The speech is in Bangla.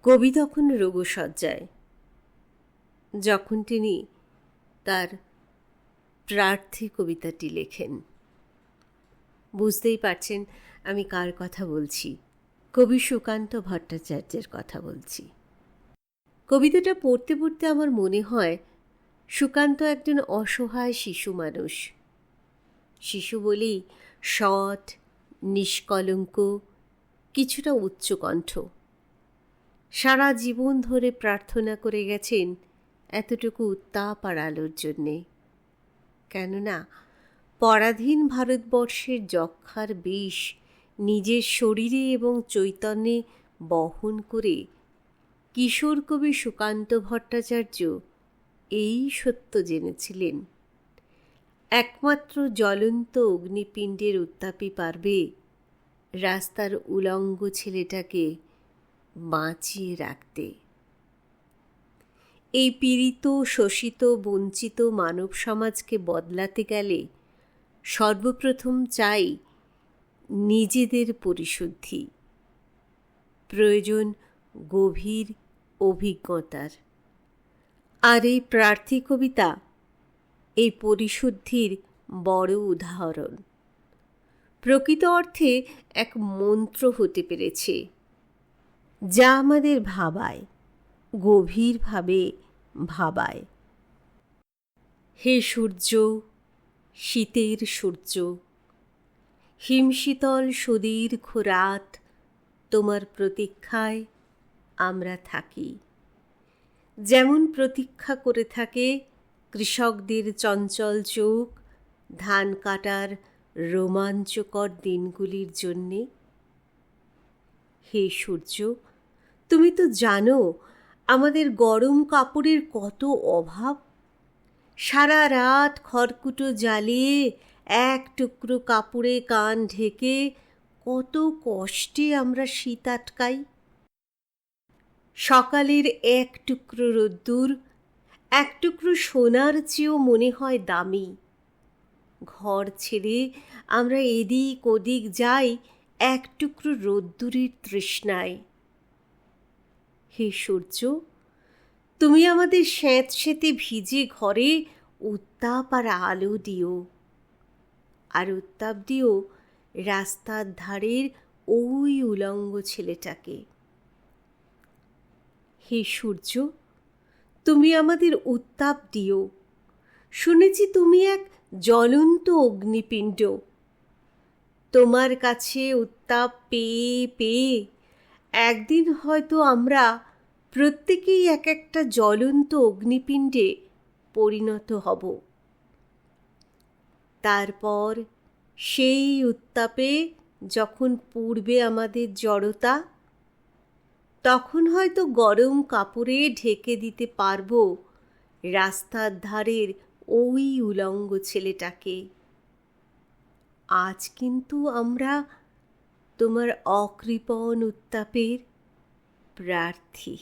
কবি তখন রোগশয্যায়, যখন তিনি তার প্রার্থী কবিতাটি লেখেন। বুঝতেই পারছেন আমি কার কথা বলছি। কবি সুকান্ত ভট্টাচার্যের কথা বলছি। কবিতাটা পড়তে পড়তে আমার মনে হয় সুকান্ত একজন অসহায় শিশু মানুষ। শিশু বলেই সৎ, নিষ্কলঙ্ক, কিছুটা উচ্চকণ্ঠ। সারা জীবন ধরে প্রার্থনা করে গেছেন এতটুকু উত্তাপ আর আলোর জন্যে। কেননা পরাধীন ভারতবর্ষের যক্ষ্মার বিষ নিজের শরীরে এবং চৈতন্যে বহন করে কিশোর কবি সুকান্ত ভট্টাচার্য এই সত্য জেনেছিলেন, একমাত্র জ্বলন্ত অগ্নিপিণ্ডের উত্তাপই পারবে রাস্তার উলঙ্গ ছেলেটাকে বাঁচিয়ে রাখতে। এই পীড়িত, শোষিত, বঞ্চিত মানব সমাজকে বদলাতে গেলে সর্বপ্রথম চাই নিজেদের পরিশুদ্ধি। প্রয়োজন গভীর অভিজ্ঞতার। আর এই প্রার্থী কবিতা এই পরিশুদ্ধির বড় উদাহরণ। প্রকৃত অর্থে এক মন্ত্র হতে পেরেছে, যা আমাদের ভাবায়, গভীরভাবে ভাবায়। হে সূর্য, শীতের সূর্য, হিমশীতল সুদীর্ঘ রাত, তোমার প্রতীক্ষায় আমরা থাকি। যেমন প্রতীক্ষা করে থাকে কৃষকদের চঞ্চল চোখ ধান কাটার রোমাঞ্চকর দিনগুলির জন্যে। হে সূর্য, তুমি তো জানো আমাদের গরম কাপড়ের কত অভাব। সারা রাত খড়কুটো জ্বালিয়ে এক টুকরো কাপড়ে কান ঢেকে কত কষ্টে আমরা শীত আটকাই। সকালের এক টুকরো রোদ্দুর এক টুকরো সোনার চেয়েও মনে হয় দামি। ঘর ছেড়ে আমরা এদিক ওদিক যাই এক টুকরো রোদ্দুরের তৃষ্ণায়। হে সূর্য, তুমি আমাদের স্যাঁতসেঁতে ভিজে ঘরে উত্তাপ আর আলো দিও, আর উত্তাপ দিও রাস্তার ধারের ওই উলঙ্গ ছেলেটাকে। হে সূর্য, তুমি আমাদের উত্তাপ দিও। শুনেছি তুমি এক জ্বলন্ত অগ্নিপিণ্ড। তোমার কাছে উত্তাপ পেয়ে পেয়ে একদিন হয়তো আমরা প্রত্যেকেই এক একটা জ্বলন্ত অগ্নিপিণ্ডে পরিণত হব। তারপর সেই উত্তাপে যখন পূর্বে আমাদের জড়তা, তখন হয়তো গরম কাপড়ে ঢেকে দিতে পারব রাস্তার ধারের ওই উলঙ্গ ছেলেটাকে। আজ কিন্তু আমরা তোমার অকৃপণ উত্তাপের প্রার্থী।